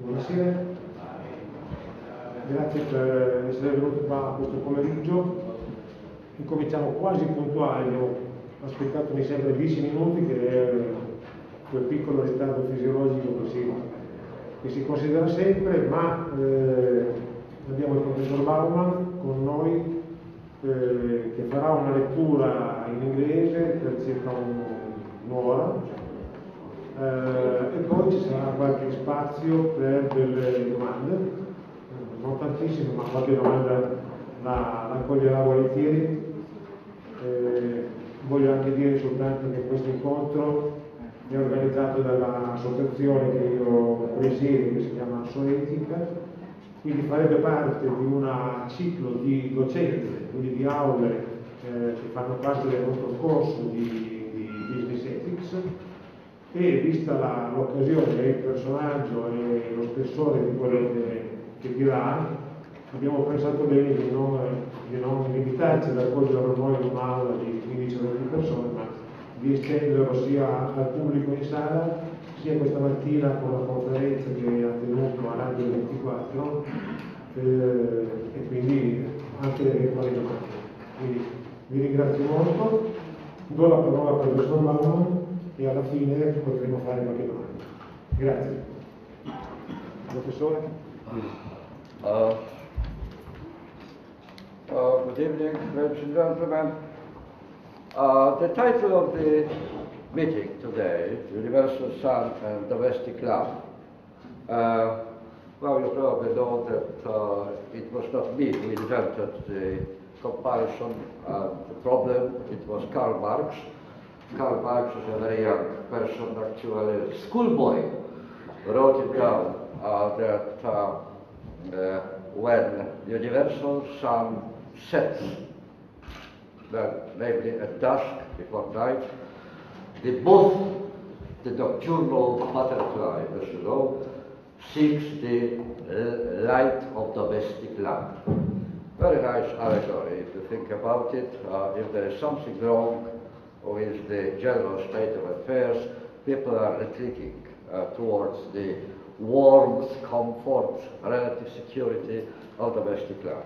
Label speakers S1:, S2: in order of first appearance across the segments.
S1: Buonasera, grazie per essere venuti qua questo pomeriggio. Incominciamo quasi puntuali, ho aspettato mi sembra 10 minuti, che è quel piccolo ritardo fisiologico che si considera sempre, ma abbiamo il professor Bauman con noi che farà una lettura in inglese per circa un'ora. E poi ci sarà qualche spazio per delle domande, non tantissime, ma qualche domanda la accoglierà volentieri. Voglio anche dire soltanto che questo incontro è organizzato dall'associazione che io presiedo, che si chiama AssoEtica, quindi farebbe parte di un ciclo di docenze, quindi di aule che fanno parte del nostro corso di Business Ethics. E vista l'occasione, il personaggio e lo spessore di quello che dirà, abbiamo pensato bene di non limitarci ad accoglierlo noi in un'aula di 15-20 persone, ma di estenderlo sia al pubblico in sala, sia questa mattina con la conferenza che ha tenuto a Radio 24 e quindi anche le eventuali domande. Quindi vi ringrazio molto, do la parola al professor Bauman e alla fine potremo fare qualche domanda. Grazie. Professore?
S2: Good evening, ladies and gentlemen. The title of the meeting today, Universal Sun and Domestic Love. Well, you probably know that it was not me who invented the comparison and the problem. It was Karl Marx. Karl Marx is a very young person, actually a schoolboy, wrote it down that when universal sun sets, namely at dusk before night, both the nocturnal butterfly, as you know, seeks the light of domestic lamp. Very nice allegory if you think about it. If there is something wrong with the general state of affairs, people are retreating towards the warmth, comfort, relative security of domestic life.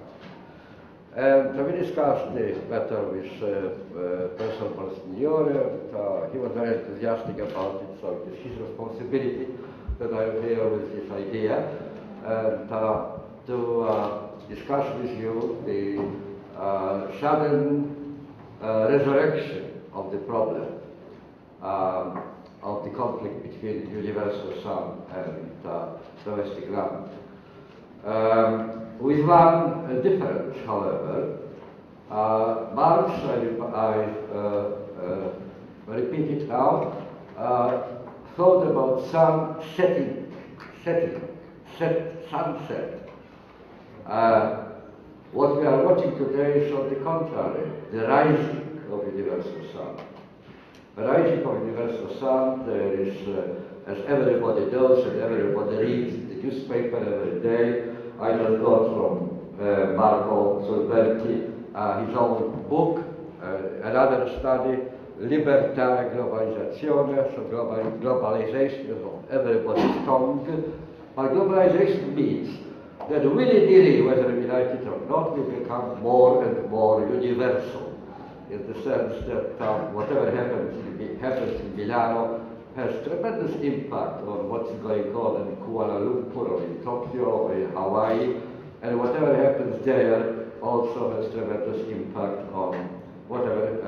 S2: And we discussed the matter with Professor Monsignore. He was very enthusiastic about it, so it is his responsibility that I am here with this idea and to discuss with you the sudden resurrection of the problem of the conflict between universal sun and domestic lamp. With one difference, however. Marx, I repeat it now, thought about sun sunset. What we are watching today is on the contrary, the rising of universal sun. The rising of universal sun, there is, as everybody knows and everybody reads the newspaper every day. I just got from Marco Solberti his own book, another study, Libertà e globalizzazione, so globalization is on everybody's tongue. But globalization means that willy-nilly, whether we like it or not, we become more and more universal, in the sense that whatever happens in Milano has tremendous impact on what's going on in Kuala Lumpur or in Tokyo or in Hawaii, and whatever happens there also has tremendous impact on whatever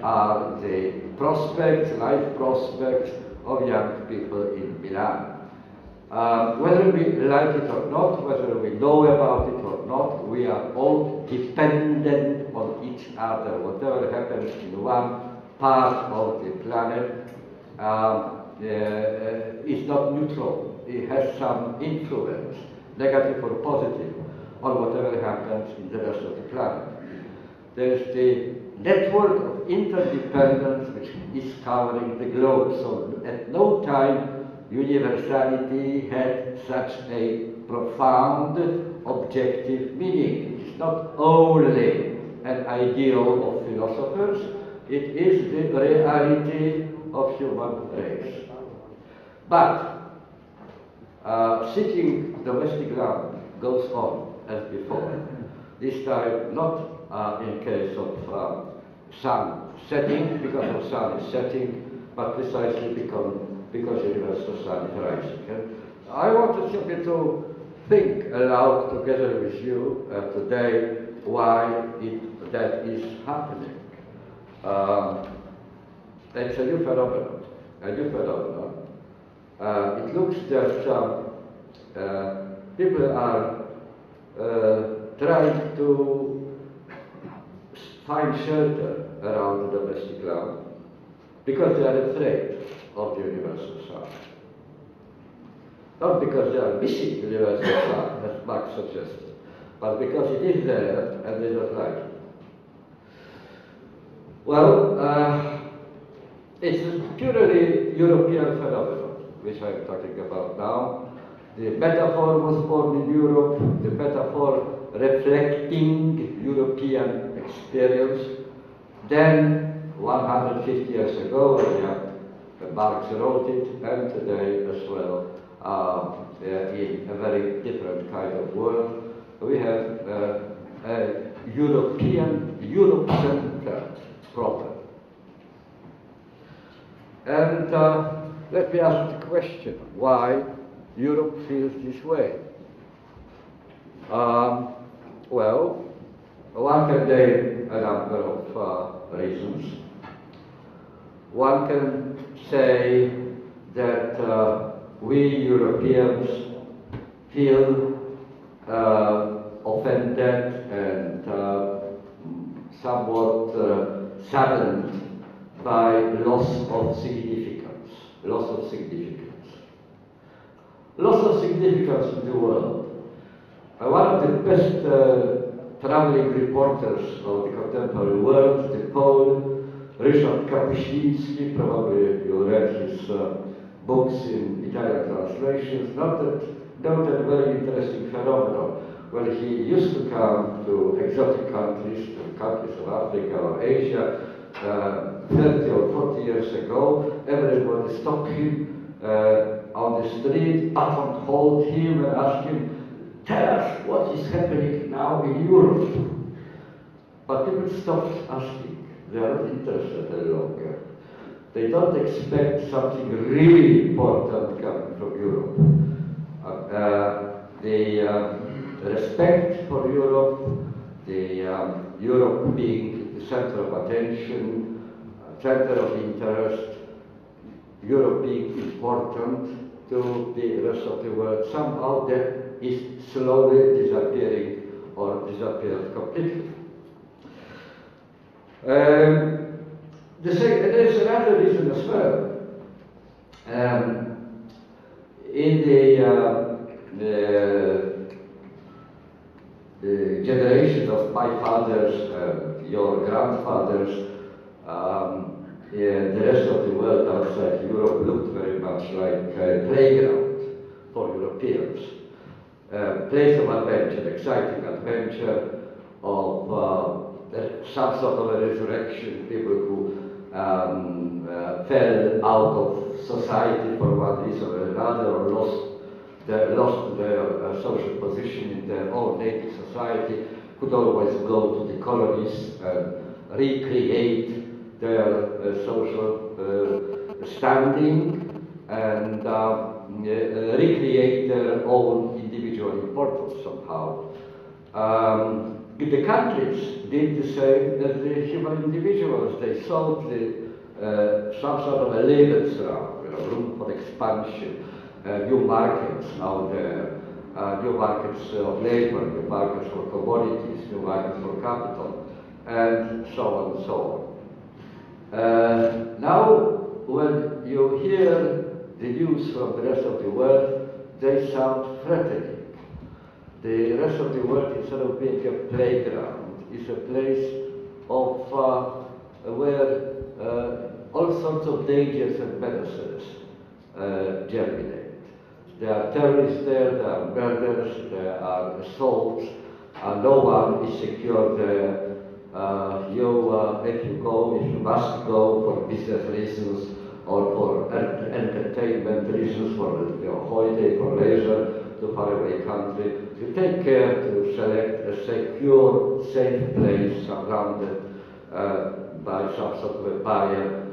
S2: are the prospects, life prospects of young people in Milan. Whether we like it or not, whether we know about it or not, we are all dependent on each other. Whatever happens in one part of the planet is not neutral. It has some influence, negative or positive, on whatever happens in the rest of the planet. There is the network of interdependence which is covering the globe. So at no time universality had such a profound objective meaning. It is not only an ideal of philosophers, it is the reality of human race. But Seeking domestic ground goes on as before. This time not in case of sun setting, because the sun is setting, but precisely because universal sun is rising. And I wanted simply to think aloud together with you today why that is happening. It's a new phenomenon. It looks that people are trying to find shelter around the domestic ground because they are afraid of the universal sun. Not because they are missing the universal sun, as Marx suggested, but because it is there and they don't like it. Well, it's a purely European phenomenon, which I'm talking about now. The metaphor was born in Europe, the metaphor reflecting European experience. Then, 150 years ago, Marx wrote it, and today as well, in a very different kind of world, we have a Europe-centered problem. And let me ask the question, why Europe feels this way? Well, one can name a number of reasons. One can say that we Europeans feel offended and somewhat saddened by loss of significance. Loss of significance in the world. One of the best traveling reporters of the contemporary world, the Pole, Ryszard Kapuscinski, probably you read his books in Italian translations, noted a very interesting phenomenon. When he used to come to exotic countries, to countries of Africa or Asia, 30 or 40 years ago, everybody stopped him on the street, buttonholed him and asked him, "Tell us what is happening now in Europe." But people stopped asking. They are not interested any longer. They don't expect something really important coming from Europe. The respect for Europe, Europe being the center of attention, center of interest, Europe being important to the rest of the world, somehow that is slowly disappearing or disappeared completely. There's another reason as well. In the generation of my fathers, your grandfathers, the rest of the world outside Europe looked very much like a playground for Europeans. Place of adventure, exciting adventure, of some sort of a resurrection, people who fell out of society for one reason or another, or lost their social position in their own native society, could always go to the colonies and recreate their social standing and recreate their own individual importance somehow. The countries did the same as the human individuals. They sought some sort of a Lebensraum, room for expansion, new markets out there, new markets of labor, new markets for commodities, new markets for capital, and so on and so on. Now, when you hear the news from the rest of the world, they sound threatening. The rest of the world, instead of being a playground, is a place of where all sorts of dangers and menaces germinate. There are terrorists there, there are murders, there are assaults, no one is secure there. If you must go for business reasons, or for entertainment reasons, for holiday, for leisure, to faraway country. You take care to select a secure, safe place surrounded by some sort of a barrier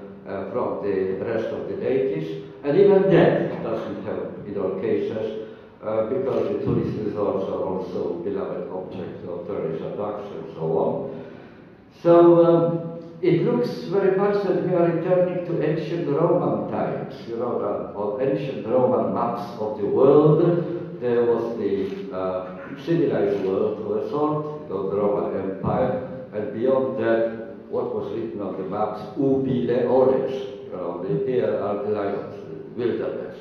S2: from the rest of the deities. And even that doesn't help in all cases, because the tourist resorts are also beloved objects of tourist attacks and so on. So it looks very much that we are returning to ancient Roman times. You know, on ancient Roman maps of the world, there was the civilized world of a sort, the Roman Empire, and beyond that, what was written on the maps, ubi leones, you know, here are the lions, the wilderness,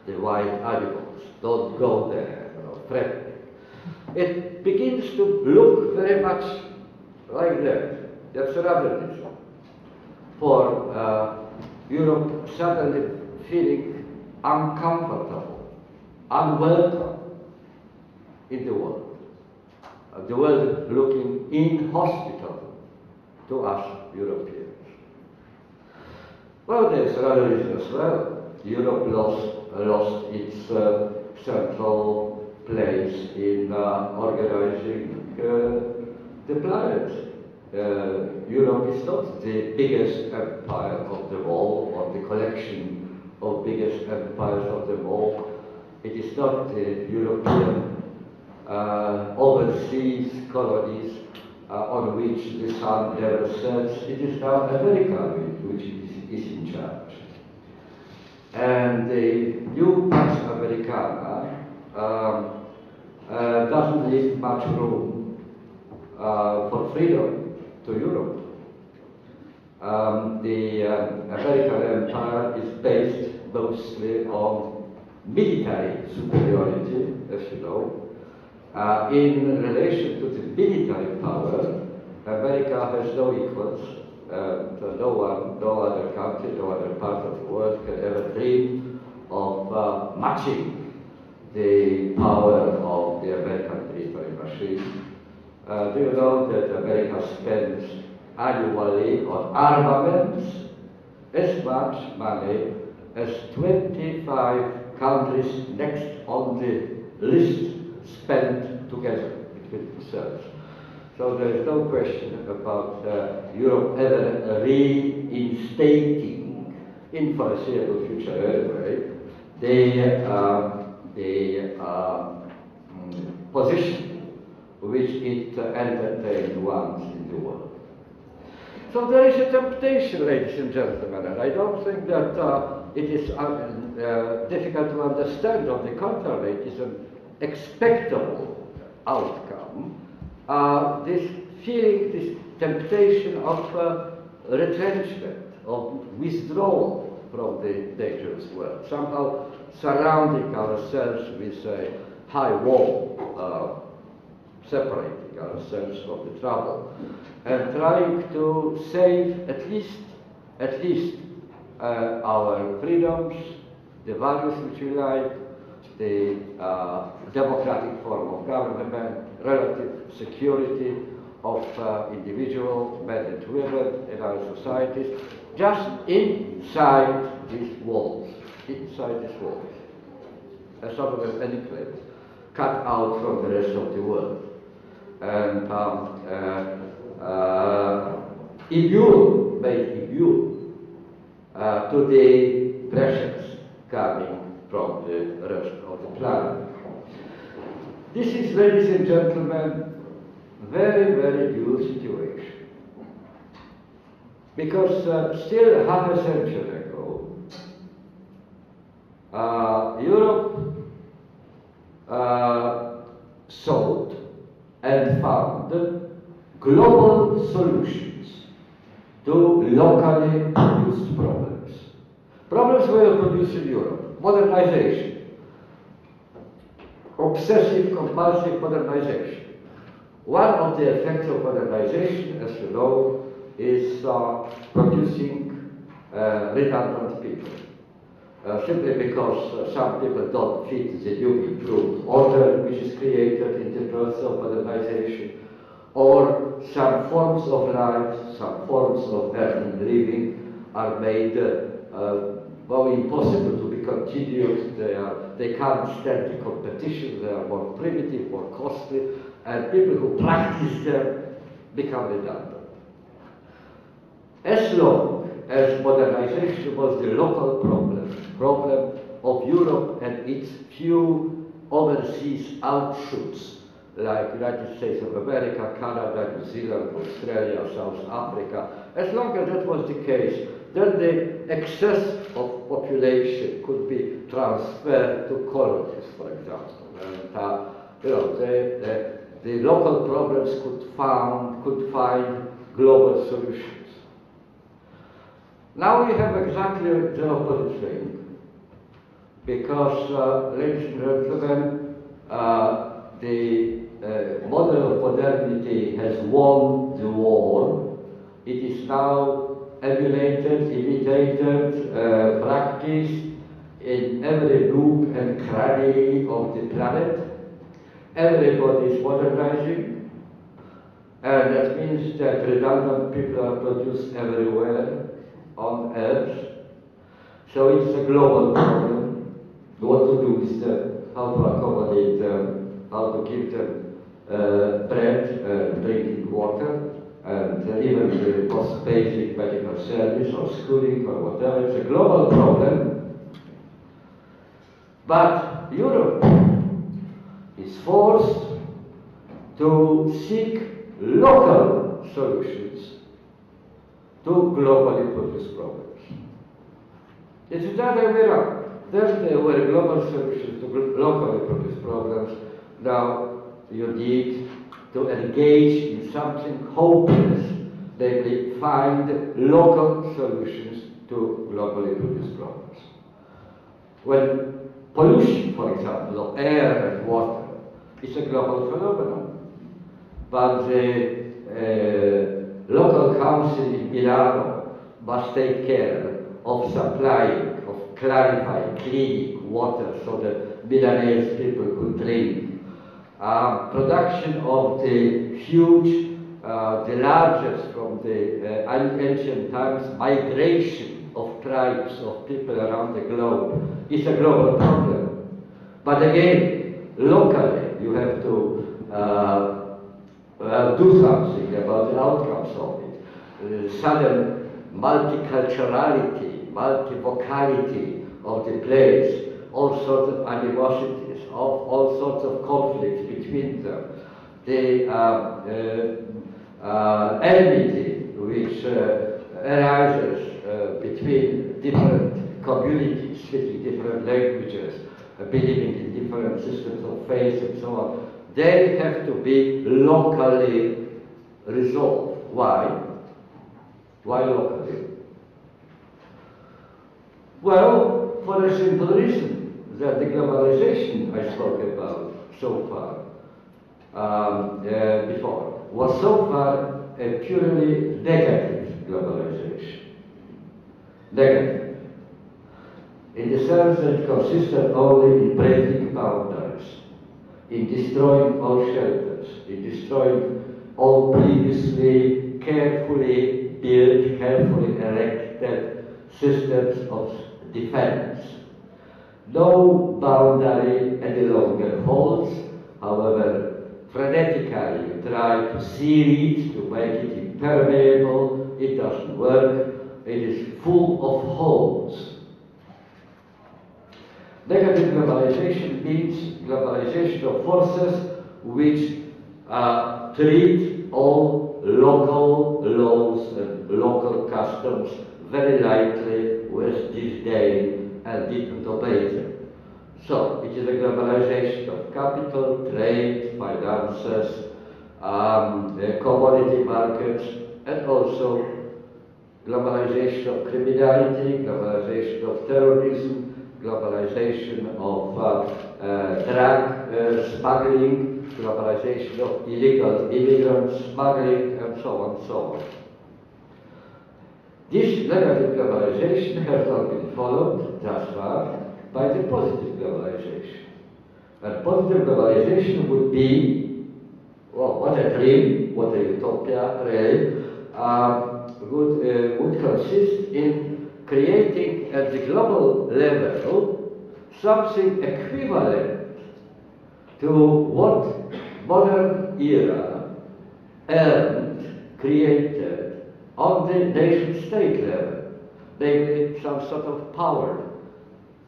S2: the wild animals, don't go there, you know, threatening. It begins to look very much like that. That's another reason for Europe suddenly feeling uncomfortable, unwelcome in the world. The world looking inhospitable to us Europeans. Well, there's another reason as well. Europe lost its central place in organizing the planet. Europe is not the biggest empire of them all, or the collection of biggest empires of them all. It is not the European overseas colonies on which the sun never sets. It is now America which is in charge. And the new Pax Americana doesn't leave much room for freedom to Europe. The American empire is based mostly on military superiority, as you know. In relation to the military power, America has no equals. No other country, no other part of the world can ever dream of matching the power of the American military machine. Do you know that America spends annually on armaments as much money as 25 countries next on the list spent together between themselves? So there is no question about Europe ever reinstating, in foreseeable future anyway, the position which it entertained once in the world. So there is a temptation, ladies and gentlemen, and I don't think that it is difficult to understand. On the contrary, it is an expectable outcome. This feeling, this temptation of retrenchment, of withdrawal from the dangerous world, somehow surrounding ourselves with a high wall, separating ourselves from the trouble, and trying to save at least our freedoms, the values which we like, the democratic form of government, relative security of individual men and women in our societies, just inside these walls, a sort of an enclave, cut out from the rest of the world, and made immune to the pressures coming from the rest of the planet. This is, ladies and gentlemen, very, very new situation. Because still half a century ago, Europe sought and found global solutions to locally produced problems. Problems were produced in Europe. Modernization, obsessive, compulsive modernization. One of the effects of modernization, as you know, is producing redundant people. Simply because some people don't fit the new improved order which is created in the process of modernization, or some forms of life, some forms of earning living are made more impossible to be continued. They can't stand the competition. They are more primitive, more costly, and people who practice them become redundant. As long as modernization was the local problem of Europe and its few overseas outshoots, like United States of America, Canada, New Zealand, Australia, South Africa, as long as that was the case, then the excess of population could be transferred to colonies, for example. And you know, the local problems could find global solutions. Now we have exactly the opposite thing, because, ladies and gentlemen, the model of modernity has won the war. It is now emulated, imitated, practiced in every nook and cranny of the planet. Everybody is modernizing, and that means that redundant people are produced everywhere on Earth. So it's a global problem. What to do with them, how to accommodate them, how to give them bread, drinking water, and even the most basic medical service or schooling or whatever. It's a global problem. But Europe is forced to seek local solutions to globally produced problems. It is the other way around. There were global solutions to locally produced problems. Now you need to engage in something hopeless, namely find local solutions to globally produced problems. When pollution, for example, of air and water is a global phenomenon, but the local council in Milano must take care of supplying, of clarifying, cleaning water so that Milanese people could drink. Production of the huge, the largest from the ancient times, migration of tribes of people around the globe is a global problem. But again, locally, you have to do something about the outcomes of it. Sudden multiculturality, multivocality of the place, all sorts of animosities, all sorts of conflicts between them, the enmity which arises between different communities speaking different languages, believing in different systems of faith and so on, they have to be locally resolved. Why? Why locally? Well, for a simple reason, that the globalization I spoke about so far before was so far a purely negative globalization. Negative. In the sense that it consisted only in breaking boundaries, in destroying all shelters, in destroying all previously carefully built, carefully erected systems of defense. No boundary any longer holds, however, frenetically you try to seal it, to make it impermeable, it doesn't work, it is full of holes. Negative globalization means globalization of forces which treat all local laws and local customs very lightly, with disdain, and didn't obey them. So, it is a globalization of capital, trade, finances, commodity markets, and also globalization of criminality, globalization of terrorism, globalization of drug smuggling, globalization of illegal immigrant smuggling, and so on and so on. This negative globalization has not been followed thus far by the positive globalization. And positive globalization would be, well, what a dream, what a utopia, really, would consist in creating at the global level something equivalent to what modern era earned, created on the nation-state level, namely some sort of power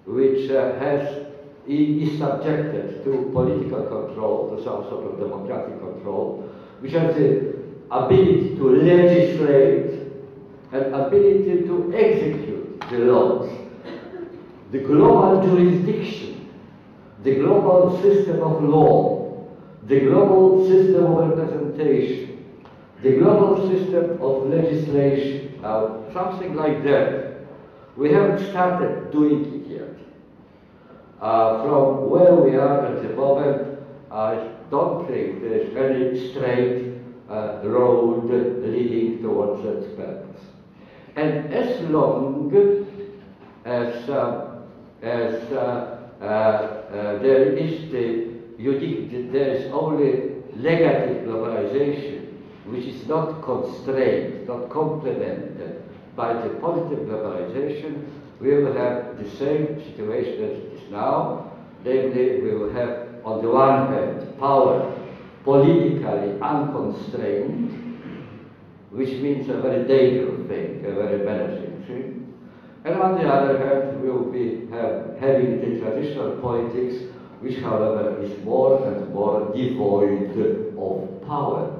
S2: which is subjected to political control, to some sort of democratic control, which has the ability to legislate and ability to execute the laws. The global jurisdiction, the global system of law, the global system of representation, the global system of legislation, something like that. We haven't started doing it yet. From where we are at the moment, I don't think there's any straight road leading towards that purpose. And as long as there is only negative globalization, which is not constrained, not complemented by the positive globalization, we will have the same situation as it is now. Namely, we will have, on the one hand, power politically unconstrained, which means a very dangerous thing, a very menacing thing. And on the other hand, we will be having the traditional politics, which, however, is more and more devoid of power.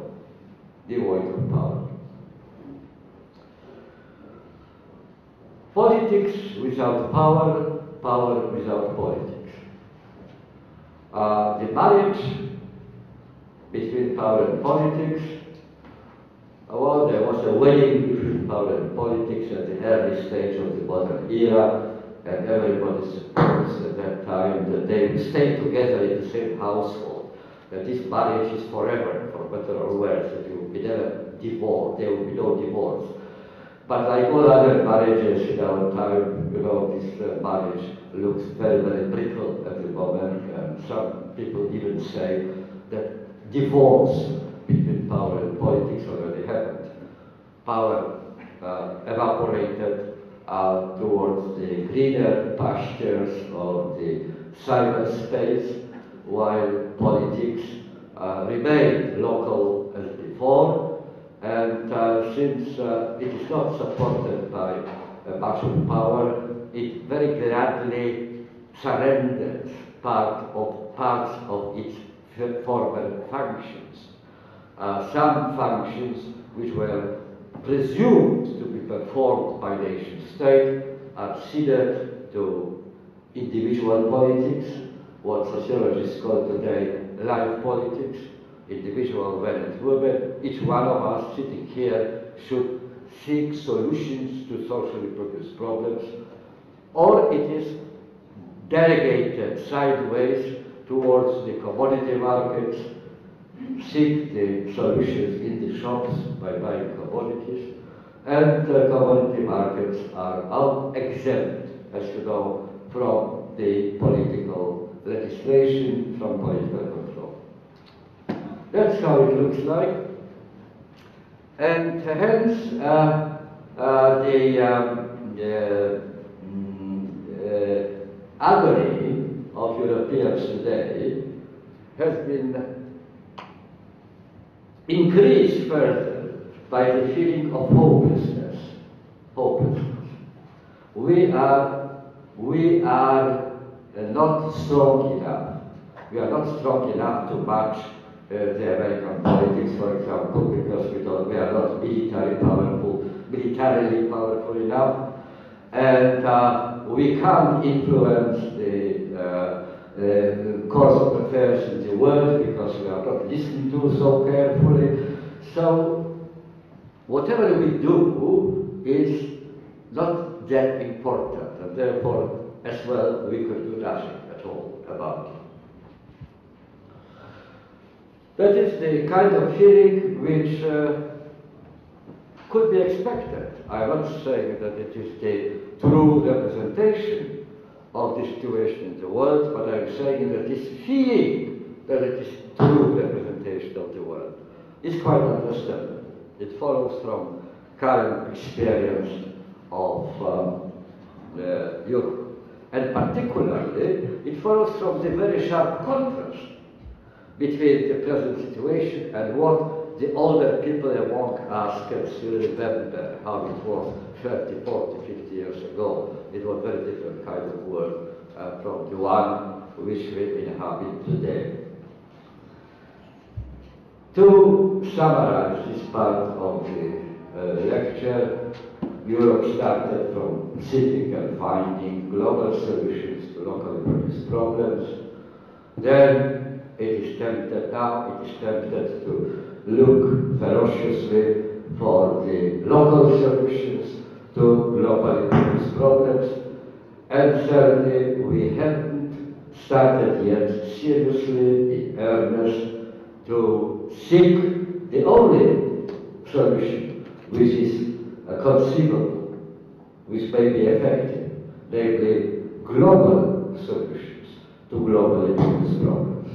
S2: Devoid of power. Politics without power, power without politics. The marriage between power and politics, well, there was a wedding between power and politics at the early stage of the modern era, and everybody supposed at that time that they would stay together in the same household, that this marriage is forever, for better or worse, that you will be never divorced, there will be no divorce. But like all other marriages in our time, you know, this marriage looks very, very brittle at the moment, and some people even say that divorce between power and politics already happened. Power evaporated towards the greener pastures of the cyberspace, while politics remained local as before. And since it is not supported by much of power, it very gladly surrenders parts of its former functions. Some functions which were presumed to be performed by nation state are ceded to individual politics, what sociologists call today life politics, individual men and women. Each one of us sitting here should seek solutions to socially produced problems, or it is delegated sideways towards the commodity markets, seek the solutions in the shops by buying commodities, and the commodity markets are exempt, as you know, from the political legislation, from political control. That's how it looks like. And hence, agony of Europeans today has been increased further by the feeling of hopelessness. We are not strong enough. We are not strong enough to match the American politics, for example, because we are not militarily powerful enough, and we can't influence the course of affairs in the world because we are not listened to so carefully. So whatever we do is not that important, and therefore, as well, we could do nothing at all about it. That is the kind of feeling which could be expected. I'm not saying that it is the true representation of the situation in the world, but I'm saying that this feeling that it is true representation of the world is quite understandable. It follows from current experience of Europe. And particularly, it follows from the very sharp contrast between the present situation and what the older people among us can still remember how it was 30, 40, 50 years ago. It was a very different kind of world from the one which we inhabit today. To summarize this part of the lecture, Europe started from seeking and finding global solutions to locally produced problems. Then it is tempted to look ferociously for the local solutions to globally produced problems. And thirdly, we haven't started yet seriously, in earnest, to seek the only solution which is conceivable, which may be effective, namely global solutions to globally produced problems.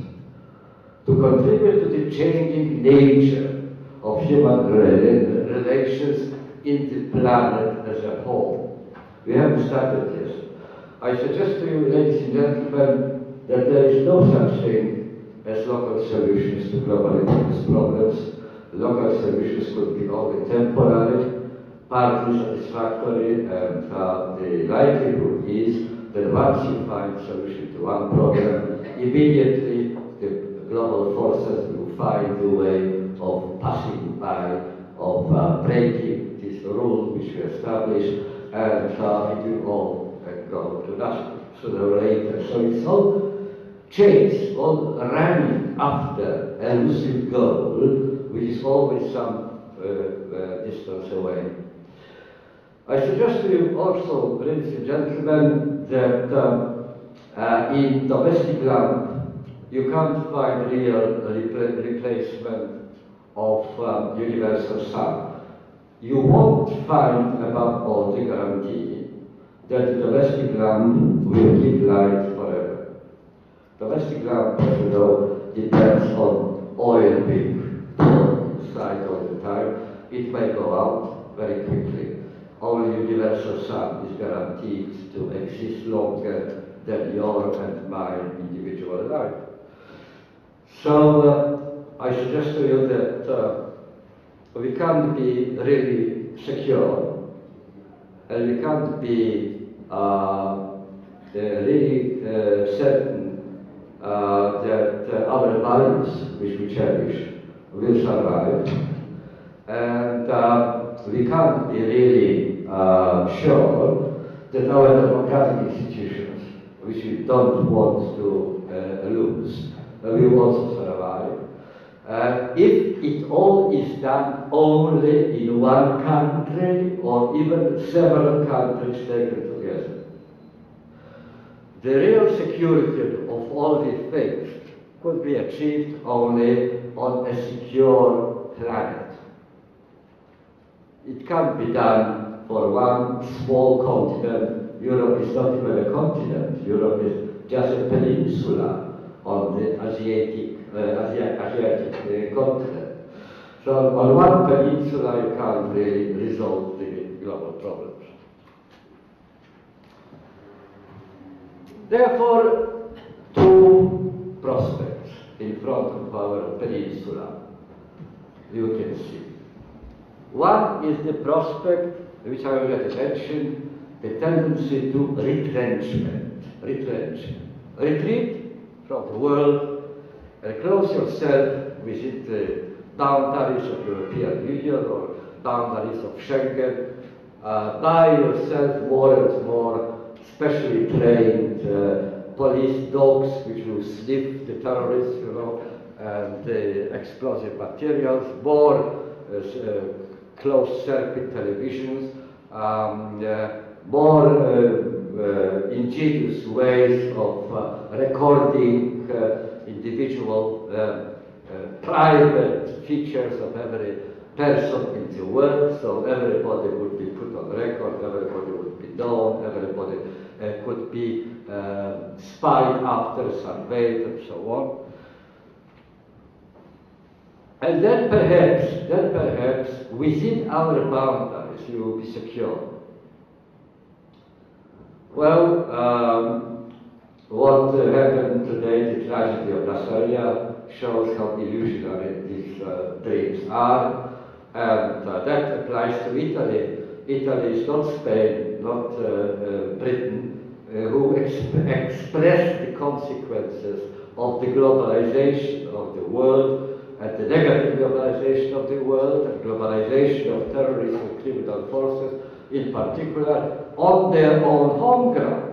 S2: To contribute to the changing nature of human relations in the planet as a whole. We haven't started yet. I suggest to you, ladies and gentlemen, that there is no such thing as local solutions to globally produced problems. Local solutions could be only temporary, partly satisfactory, and the likelihood is that once you find a solution to one problem, immediately the global forces will find a way of passing by, of breaking this rule which we established, and it will all go to nothing sooner or later. So it's all chase, all running after a elusive goal, which is always some distance away. I suggest to you also, ladies and gentlemen, that in domestic land you can't find real replacement of universal sun. You won't find above all the guarantee that the domestic lamp will give light forever. Domestic lamp, as you know, depends on oil being poured inside all the time. It may go out very quickly. Only universal sun is guaranteed to exist longer than your and my individual life. So I suggest to you that we can't be really secure, and we can't be really certain that our values, which we cherish, will survive, and we can't be really sure that our democratic institutions, which we don't want to lose, will also survive. If it all is done only in one country or even several countries taken together. The real security of all these things could be achieved only on a secure planet. It can't be done for one small continent. Europe is not even a continent. Europe is just a peninsula on the Asiatic continent. So on one peninsula you can't really resolve the global problems. Therefore, two prospects in front of our peninsula you can see. One is the prospect, which I already mentioned, the tendency to retrenchment. Retreat from the world and close yourself within the boundaries of European Union or boundaries of Schengen. Buy yourself more and more specially trained police dogs which will sniff the terrorists, you know, and the explosive materials, more closed-circuit televisions, more ingenious ways of recording individual private features of every person in the world, so everybody would be put on record, everybody would be known, everybody could be spied after, surveyed, and so on. And then perhaps within our boundaries you will be secure. Well, what happened today, the tragedy of Dalla, shows how illusionary these dreams are, and that applies to Italy. Italy is not Spain, not Britain, who express the consequences of the globalization of the world, and the negative globalization of the world, and globalization of terrorist and criminal forces, in particular, on their own home ground,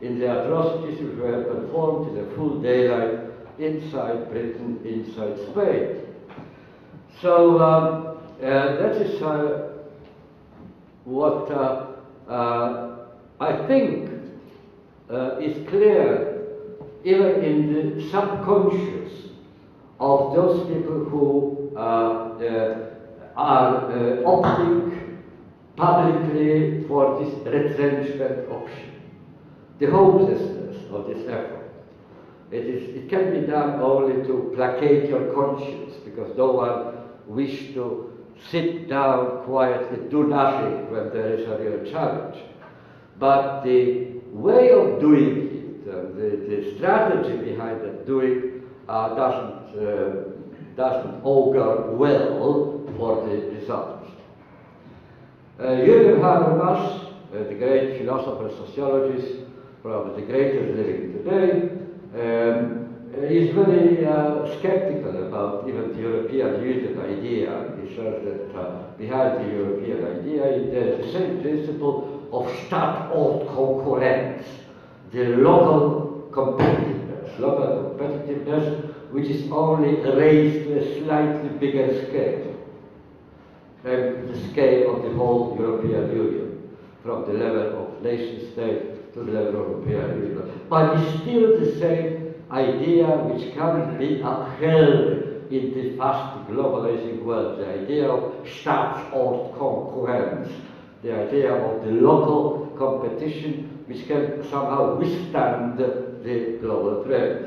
S2: in the atrocities which were performed in the full daylight inside Britain, inside Spain. So that is what I think is clear even in the subconscious of those people who are opting publicly for this retrenchment option. The hopelessness of this effort. It can be done only to placate your conscience, because no one wishes to sit down quietly, do nothing when there is a real challenge. But the way of doing it, the strategy behind that doing doesn't augur well for the results. Jürgen Habermas, the great philosopher, sociologist, probably the greatest living today, is very skeptical about even the European Union idea. He says that behind the European idea there is the same principle of Stadtort-Konkurrenz, the local competitiveness, which is only raised to a slightly bigger scale than the scale of the whole European Union, from the level of nation state to the level of European Union. But it's still the same idea which can be upheld in the fast globalizing world, the idea of Stadtort-Konkurrenz, the idea of the local competition which can somehow withstand the global trends.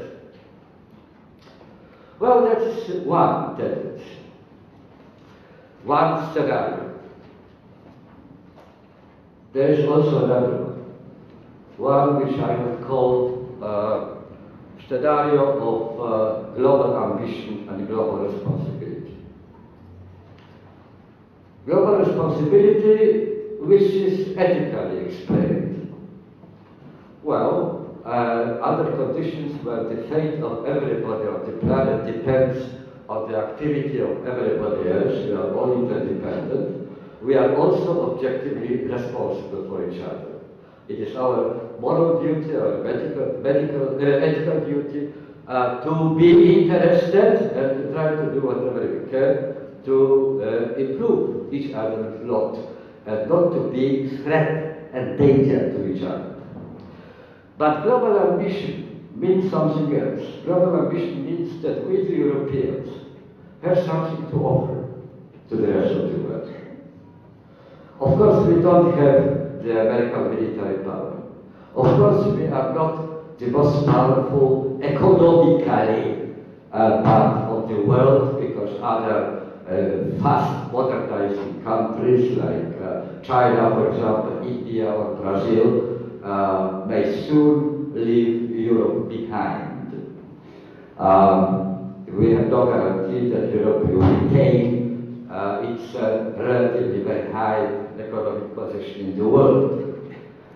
S2: Well, that's one tendency, one scenario. There is also another one which I have called scenario of global ambition and global responsibility. Global responsibility which is ethically explained. Well, under conditions where the fate of everybody on the planet depends on the activity of everybody else, we are all interdependent, we are also objectively responsible for each other. It is our moral duty, our ethical duty to be interested and to try to do whatever we can to improve each other's lot and not to be threat and danger to each other. But global ambition means something else. Global ambition means that we, the Europeans, have something to offer to the rest of the world. Of course, we don't have the American military power. Of course, we are not the most powerful economically part of the world, because other fast modernizing countries like China, for example, India or Brazil, may soon leave Europe behind. We have no guarantee that Europe will retain its relatively very high economic position in the world.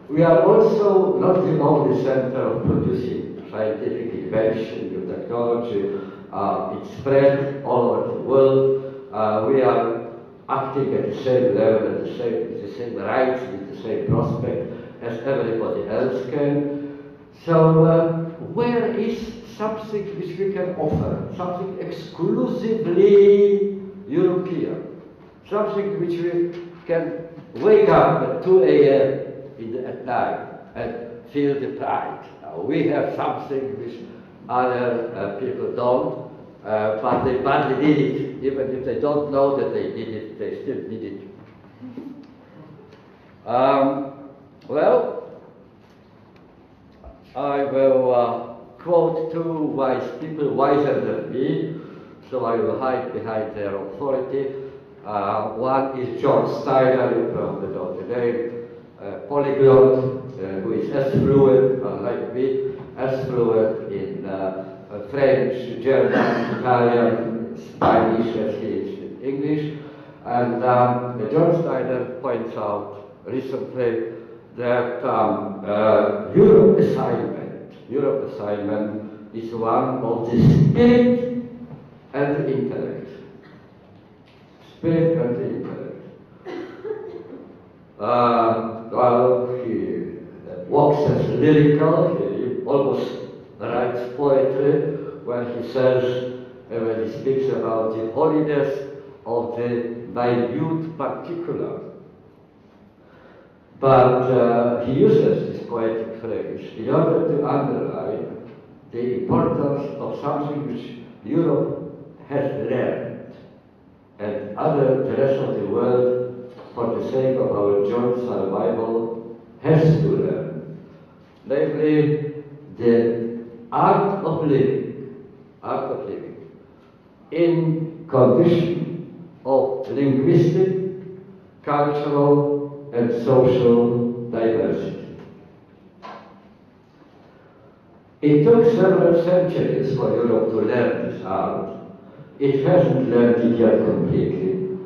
S2: We are also not the only center of producing scientific invention, new technology. It's spread all over the world. We are acting at the same level, at the same rights, with the same prospect as everybody else can. So where is something which we can offer, something exclusively European, something which we can wake up at 2 a.m. At night and feel the pride. We have something which other people don't, but they badly need it. Even if they don't know that they need it, they still need it. Well, I will quote two wise people, wiser than me, so I will hide behind their authority. One is George Steiner, you probably know the name, polyglot, is as fluent, unlike me, as fluent in French, German, Italian, Spanish as he is in English. And John Steiner points out recently that Europe assignment is one of the spirit and the intellect. Spirit and the intellect. Well, he walks as lyrical, he almost writes poetry when he says, when he speaks about the holiness of the minute particular. But he uses this poetic phrase in order to underline the importance of something which Europe has learned and the rest of the world, for the sake of our joint survival, has to learn. Namely, the art of living in condition of linguistic, cultural, and social diversity. It took several centuries for Europe to learn this art. It hasn't learned it yet completely.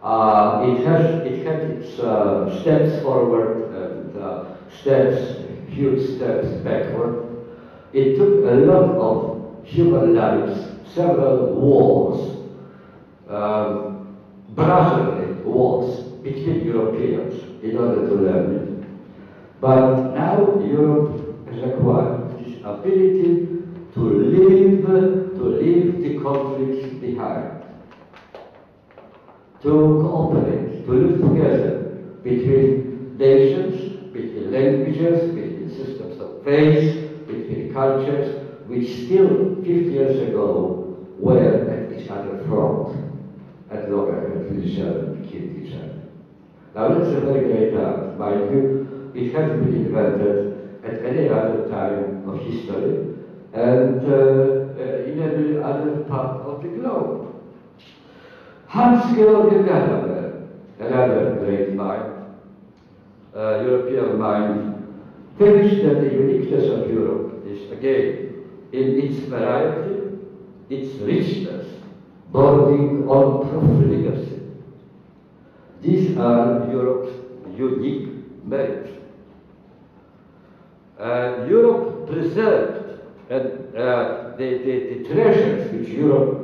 S2: It had its steps forward and huge steps backward. It took a lot of human lives, several wars, brotherly wars between Europeans in order to learn it. But now Europe has acquired this ability to leave the conflicts behind, to cooperate, to live together between nations, between languages, between systems of faith, between cultures, which still 50 years ago were at each other's front, at loggerheads with each other, and killed each other. Now that's a very great art, mind you. It hasn't been invented at any other time of history, and in every other part of the globe. Hans-Georg Gadamer, another great mind, European mind, thinks that the uniqueness of Europe is, again, in its variety, its richness, bordering on profligacy. These are Europe's unique merits. Europe preserved the treasures which Europe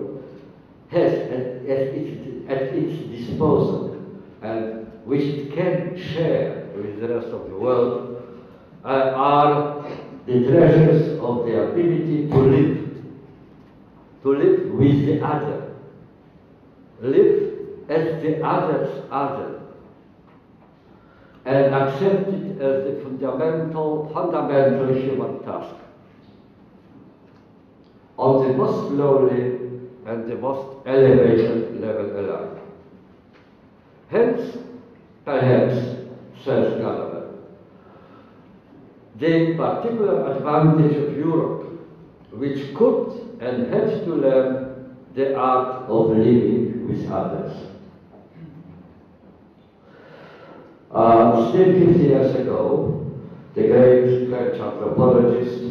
S2: has at its disposal and which it can share with the rest of the world are the treasures of the ability to live with the other, live as the other's other, and accept it as the fundamental human task on the most lowly and the most elevated level alike. Hence, perhaps, says Gadamer, the particular advantage of Europe, which could and had to learn the art of living with others. Still 50 years ago, the great French anthropologist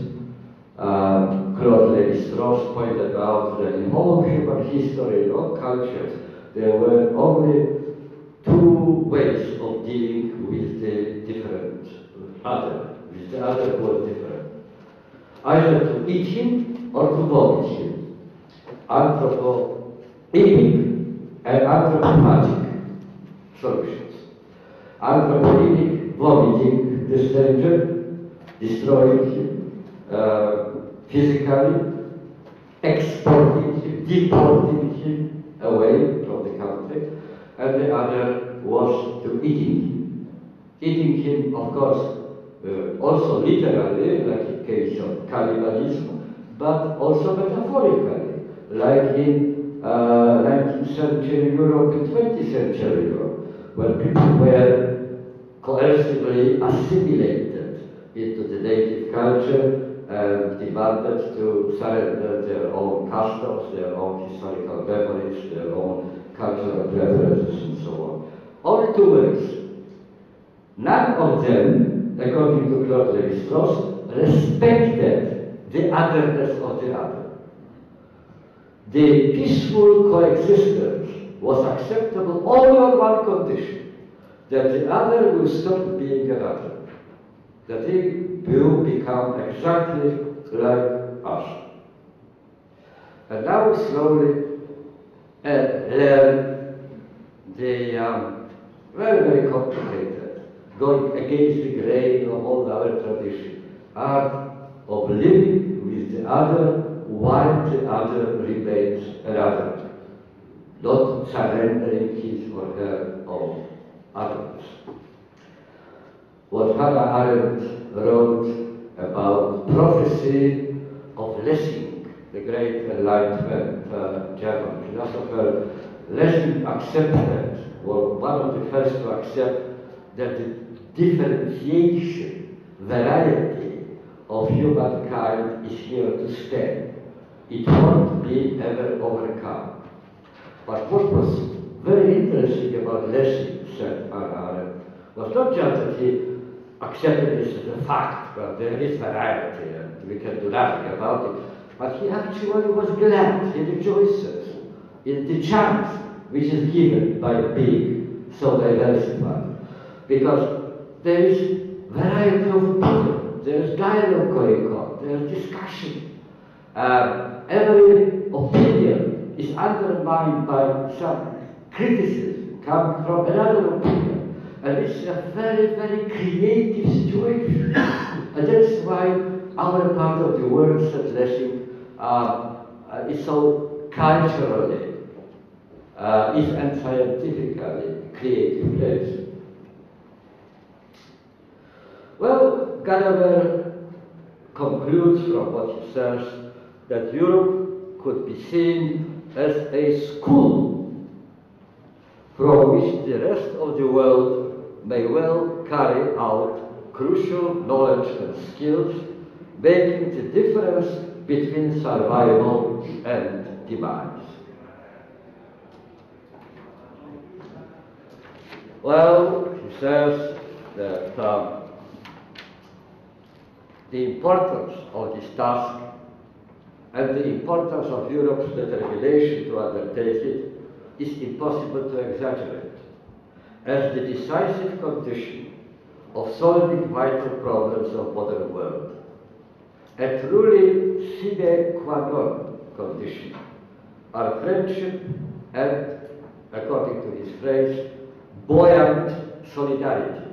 S2: Claude Lévi-Strauss pointed out that in all human history, in all cultures, there were only two ways of dealing with the different other, with the other who was different. Either to eat him or to vomit him. Anthropoetic and anthropomorphic solutions. Anthropoetic, vomiting the stranger, destroying him physically, exporting him, deporting him away from the country, and the other was to eating him. Eating him, of course, also literally, like in case of cannibalism, but also metaphorically, like in 19th century Europe and 20th century Europe, where people were coercively assimilated into the native culture and demanded to surrender their own customs, their own historical memories, their own cultural preferences, and so on. Only two ways. None of them according to Claude Lévi-Strauss, respected the otherness of the other. The peaceful coexistence was acceptable only on one condition, that the other will stop being an other, that he will become exactly like us. And now we slowly learn the very, very complicated, going against the grain of all our tradition, art of living with the other while the other remains another, not surrendering his or her own otherness. What Hannah Arendt wrote about prophecy of Lessing, the great Enlightenment German philosopher, Lessing accepted, was one of the first to accept that the differentiation, variety of humankind is here to stay. It won't be ever overcome. But what was very interesting about Lessing, said Hannah Arendt, was not just that he accepted this as a fact, but there is variety and we can do nothing about it, but he actually was glad, he rejoices in the chance which is given by being so diversified. Because there is variety of people, there is dialogue going on, there is discussion. Every opinion is undermined by some criticism coming from another opinion. And it's a very, very creative situation. And that's why our part of the world, said Lessing, is so culturally, is and scientifically creative place. Well, Gadamer concludes from what he says that Europe could be seen as a school from which the rest of the world may well carry out crucial knowledge and skills, making the difference between survival and demise. Well, he says that the importance of this task and the importance of Europe's determination to undertake it is impossible to exaggerate, as the decisive condition of solving vital problems of modern world. A truly sine qua non condition are friendship and, according to his phrase, buoyant solidarity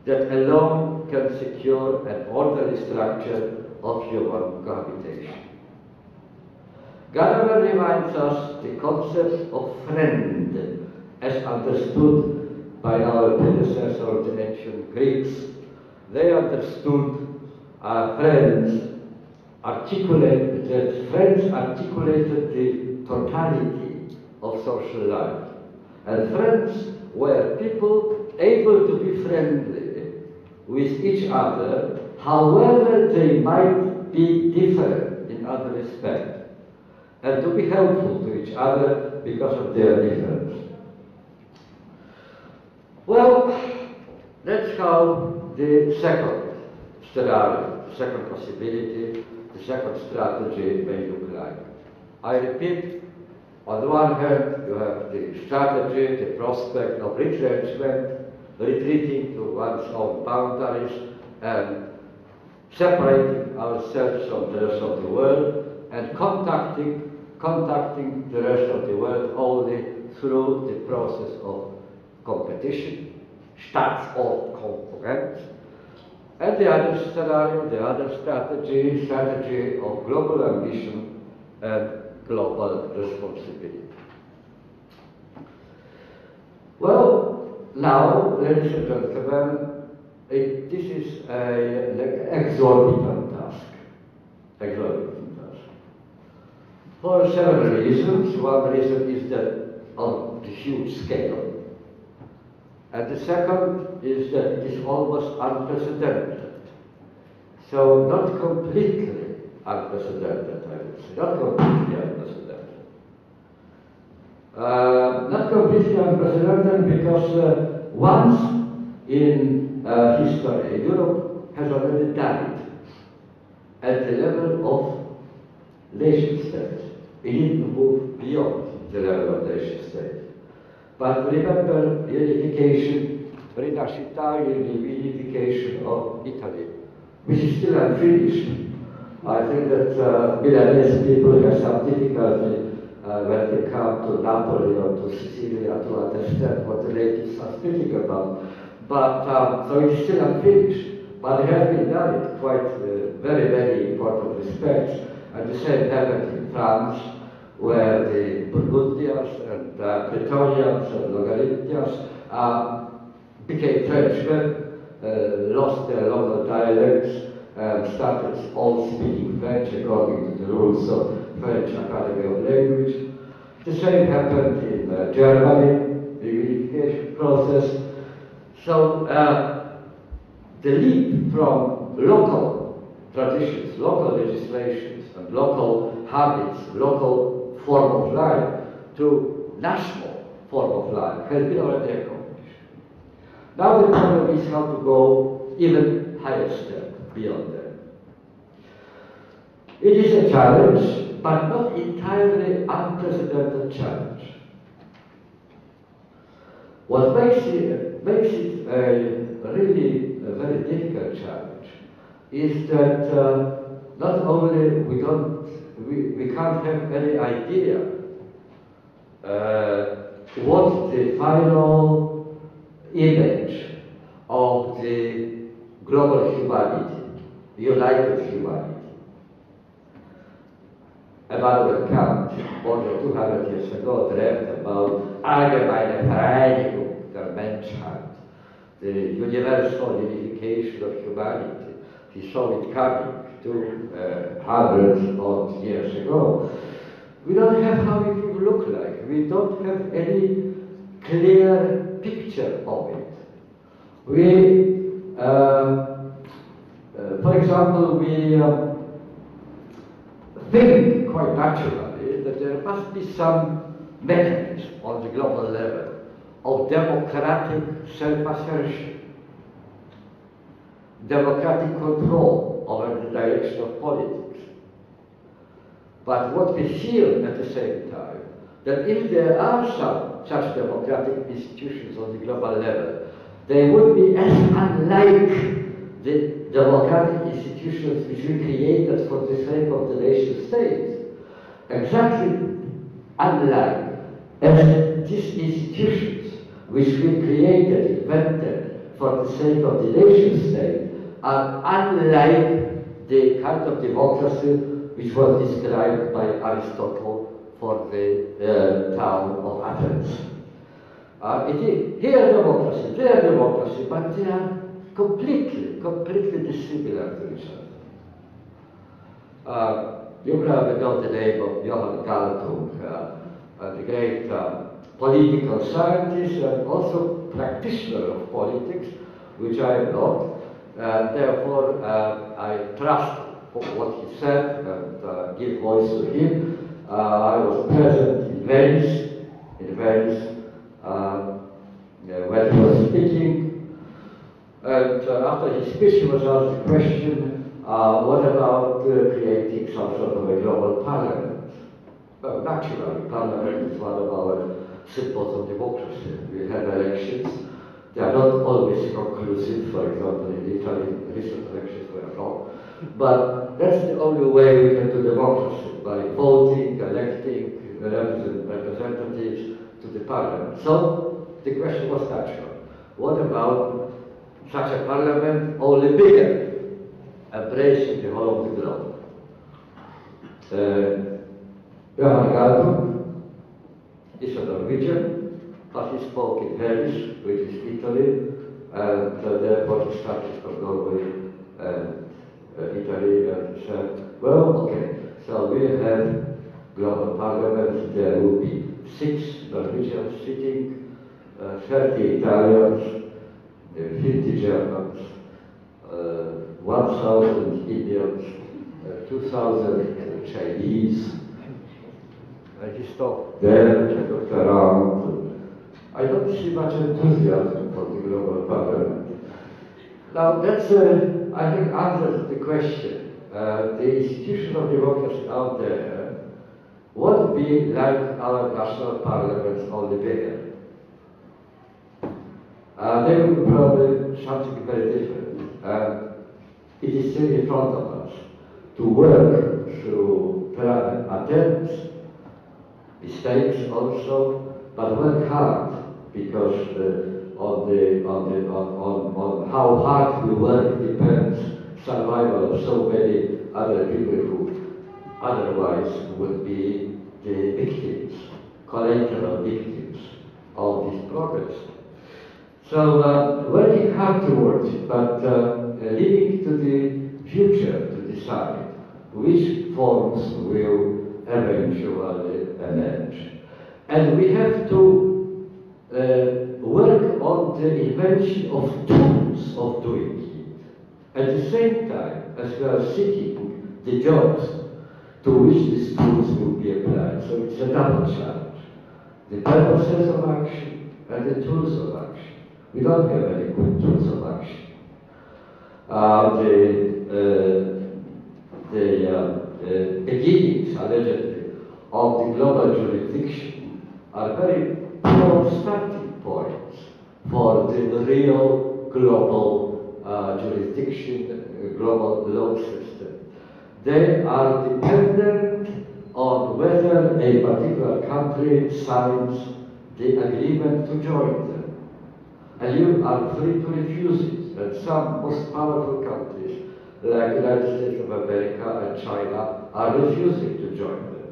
S2: that alone can secure an orderly structure of human cohabitation. Gadamer reminds us the concept of friend as understood by our predecessors, the ancient Greeks. They understood friends articulated the totality of social life. And friends were people able to be friendly with each other, however they might be different in other respects, and to be helpful to each other because of their difference. Well, that's how the second scenario, the second possibility, the second strategy may look like. I repeat, on the one hand, you have the strategy, the prospect of retrenchment, retreating to one's own boundaries and separating ourselves from the rest of the world and contacting the rest of the world only through the process of competition, Staatskonkurrenz. And the other scenario, the other strategy of global ambition and global responsibility. Well, now, ladies and gentlemen, this is an exorbitant task. For several reasons. One reason is that on the huge scale. And the second is that it is almost unprecedented. So not completely unprecedented, I would say. Not completely unprecedented. Not completely unprecedented because once in history, Europe has already done it at the level of nation state. We need to move beyond the level of nation state. But remember unification, Rinascita unification of Italy, which is still unfinished. I think that Milanese people have some difficulty when they come to Napoli or to Sicily to understand what the natives are speaking about. But so it's still unfinished. But it has been done in quite very, very important respects. And the same happened in France, where the Burgundians and Bretonians and Logarithians became Frenchmen, lost their local dialects, and started all speaking French according to the rules of French Academy of Language. The same happened in Germany, the unification process. So the leap from local traditions, local legislations, and local habits, local form of life to national form of life has been already accomplished. Now the problem is how to go even higher step beyond that. It is a challenge, but not entirely unprecedented challenge. What makes it a really very difficult challenge is that not only we can't have any idea what the final image of the global humanity, united humanity. Immanuel Kant, more than 200 years ago, dreamt about allgemeine Vereinigung der Menschheit, the universal unification of humanity. He saw it coming 200 odd years ago. We don't have how it will look like. We don't have any clear picture of it. For example, we think quite naturally that there must be some mechanism on the global level of democratic self-assertion, democratic control over the direction of politics. But what we feel at the same time, that if there are some such democratic institutions on the global level, they would be as unlike the democratic institutions which we created for the sake of the nation state, exactly unlike as these institutions which we created, invented for the sake of the nation state, are unlike the kind of democracy which was described by Aristotle for the town of Athens. It is here democracy, there democracy, but they are completely dissimilar to each other. You probably know the name of Johann Galtung, the great political scientist and also practitioner of politics, which I am not. Therefore, I trust what he said and give voice to him. I was present in Venice when he was speaking. And after his speech, he was asked the question, what about creating some sort of a global parliament? Well, naturally, parliament is one of our symbols of democracy. We have elections. They are not always conclusive. For example, in Italy, recent elections were wrong. But that's the only way we can do democracy, by voting, electing representatives to the parliament. So the question was natural. What about such a parliament, only bigger, embracing the whole of the globe? Johann Galtung is a Norwegian, but he spoke in Venice, which is Italy, and therefore he started from Norway and Italy and said, well, okay, so we have global parliament, there will be 6 Norwegians sitting, 30 Italians, 50 Germans, 1,000 Indians, 2,000 Chinese. And he stopped there and looked around. I don't see much enthusiasm for the global parliament. Now that's, I think, answers the question. The institution of democracy out there won't be like our national parliaments only bigger. They will be probably something very different. It is still in front of us to work through attempts, mistakes also, but work hard, because on how hard we work depends survival of so many other people who otherwise would be the victims, collateral victims of this progress. So working hard towards it, but leaving to the future to decide which forms will eventually emerge. And we have to work on the invention of tools of doing it, at the same time as we are seeking the jobs to which these tools will be applied. So it's a double challenge: the purposes of action and the tools of action. We don't have any good tools of action. The beginnings, allegedly, of the global jurisdiction are very poor starting points for the real global jurisdiction, global law system. They are dependent on whether a particular country signs the agreement to join them. And you are free to refuse it. And some most powerful countries, like the United States of America and China, are refusing to join them.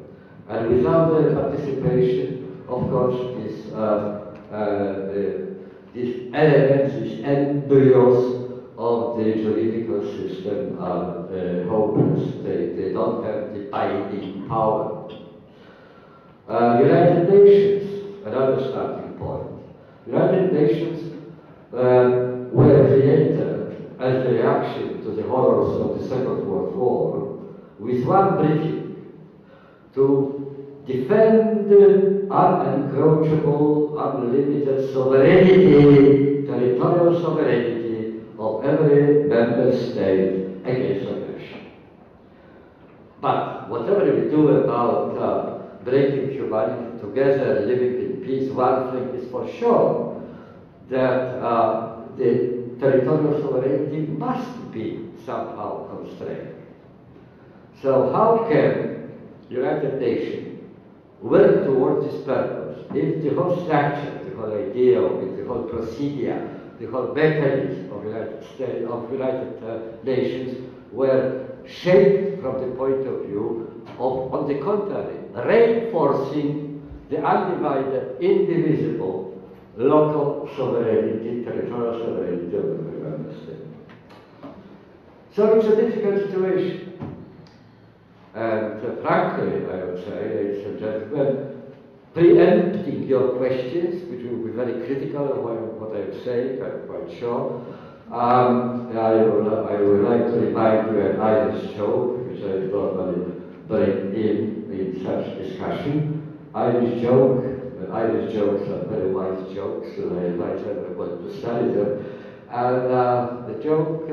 S2: And without their participation, of course, these elements, these embryos of the juridical system are hopeless. They don't have the binding power. United Nations, another starting point. United Nations were created as a reaction to the horrors of the Second World War with one briefing: to defend unencroachable, unlimited sovereignty, territorial sovereignty of every member state against aggression. But whatever we do about breaking humanity together, living in peace, one thing is for sure, that the territorial sovereignty must be somehow constrained. So how can the United Nations work towards this purpose if the whole structure, the whole idea of it, the whole procedure, the whole mechanism of United Nations were shaped from the point of view of, on the contrary, reinforcing the undivided, indivisible local sovereignty, territorial sovereignty of the member state. So it's a difficult situation. And frankly, I would say, ladies and gentlemen, preempting your questions, which will be very critical of what I'm saying, I'm quite sure, I would like to remind you an Irish joke, which I normally bring in such discussion. Irish jokes are very wise jokes, and I invite everyone to study them. And the joke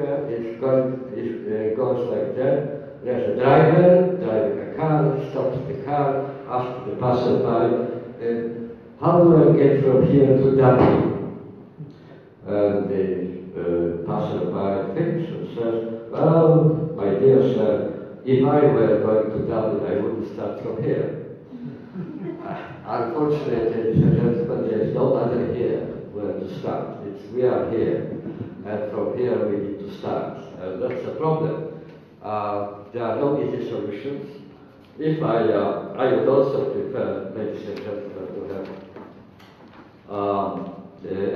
S2: goes like that: there's a driver driving a car, stops the car, asks the passerby, how do I get from here to Dublin? And the passerby thinks and says, well, my dear sir, if I were going to Dublin, I wouldn't start from here. Unfortunately, ladies and gentlemen, there is no other here where to start. We are here, and from here we need to start. And that's a problem. There are no easy solutions. If I would also prefer, ladies and gentlemen, to have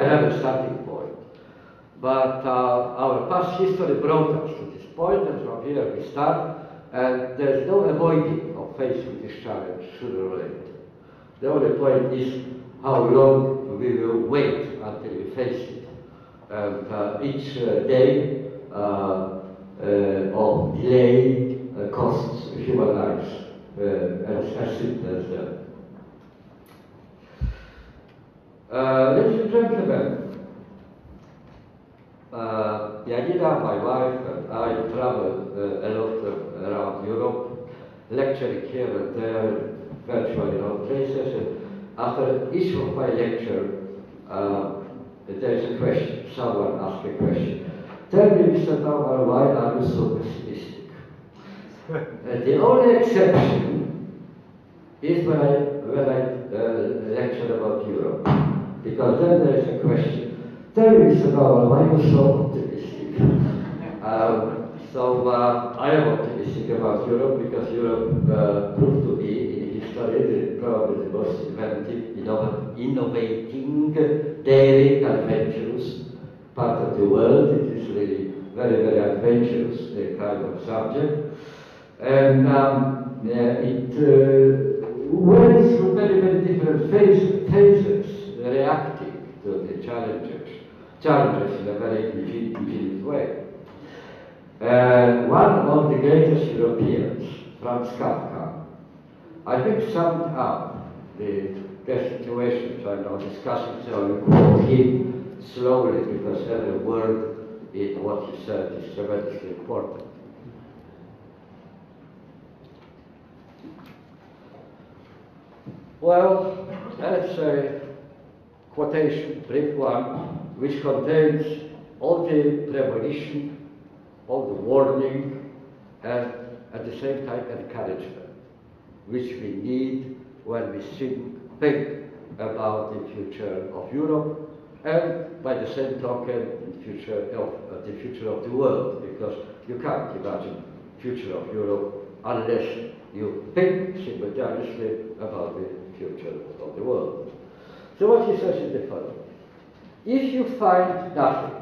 S2: another starting point. But our past history brought us to this point, and from here we start, and there's no avoiding of facing this challenge sooner or later. The only point is how long we will wait until we face it. And each day of delay costs human lives, as simple as that. Ladies and gentlemen, the idea of my wife and I travel a lot around Europe, lecturing here and there, virtually in all places. And after each of my lecture, there is a question. Someone asks a question. Tell me, Mr. Bauman, why are you so pessimistic? The only exception is when I lecture about Europe, because then there is a question. Tell me, Mr. Bauman, why are you so optimistic? I am optimistic about Europe because Europe proved to be in history probably the most inventive, innovating, daring, adventurous part of the world. It is really very, very adventurous kind of subject. And it went through very, very different phases, reacting to the challenges in a very ingenious way. One of the greatest Europeans, Franz Kafka, I think summed up the situation which I'm now discussing, so I will quote him slowly because every word in what he said is tremendously important. Well, that's a quotation, brief one, which contains all the premonition, all the warning, and at the same time encouragement, which we need when we think about the future of Europe, and by the same token, the future of the world, because you can't imagine the future of Europe unless you think simultaneously about the future of the world. So what he says is the following. If you find nothing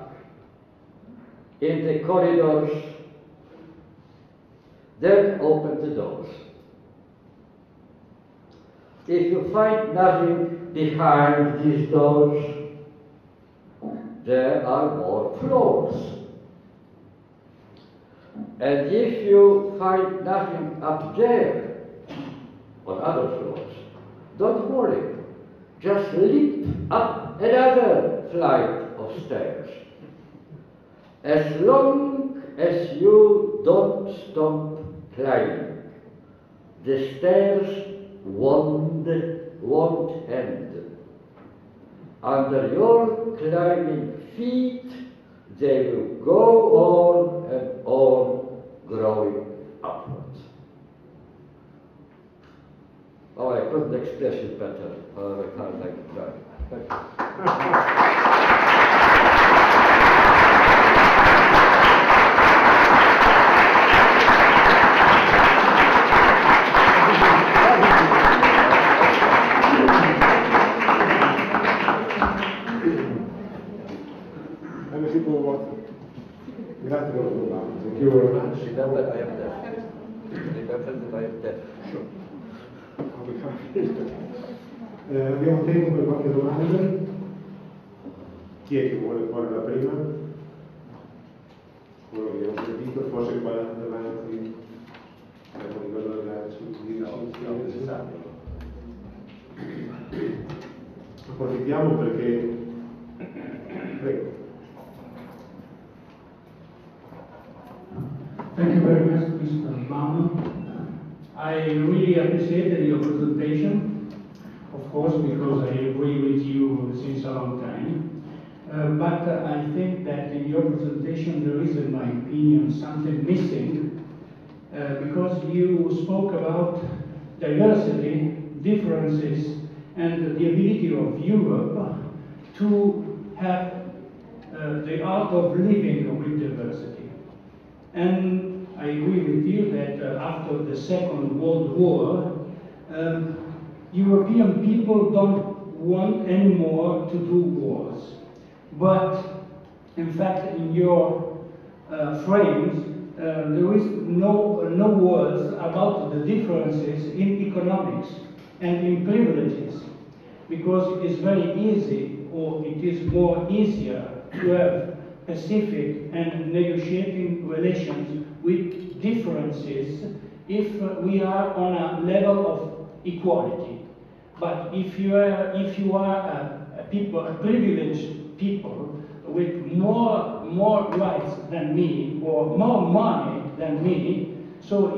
S2: in the corridors, then open the doors. If you find nothing behind these doors, there are more floors. And if you find nothing up there, on other floors, don't worry. Just leap up another flight of stairs. As long as you don't stop climbing, the stairs won't end. Under your climbing feet, they will go on and on, growing upwards. Oh, I couldn't express it better. I can't like it try. Thank you.
S1: Grazie per l'approvato. Thank you very much.
S2: Remember, I am there. Remember that I am there.
S1: Abbiamo tempo per qualche domanda. Chi è che vuole fare la prima? Quello che abbiamo sentito, forse qua davanti abbiamo a livello approfittiamo perché prego.
S3: Thank you very much, Mr. Bauman. I really appreciated your presentation, of course, because I agree with you since a long time. But I think that in your presentation there is, in my opinion, something missing, because you spoke about diversity, differences, and the ability of Europe to have the art of living with diversity. And I agree with you that after the Second World War, European people don't want anymore to do wars. But in fact, in your frames, there is no words about the differences in economics and in privileges, because it is very easy, or it is more easier to have pacific and negotiating relations with differences if we are on a level of equality. But if you are a privileged people with more more rights than me or more money than me, so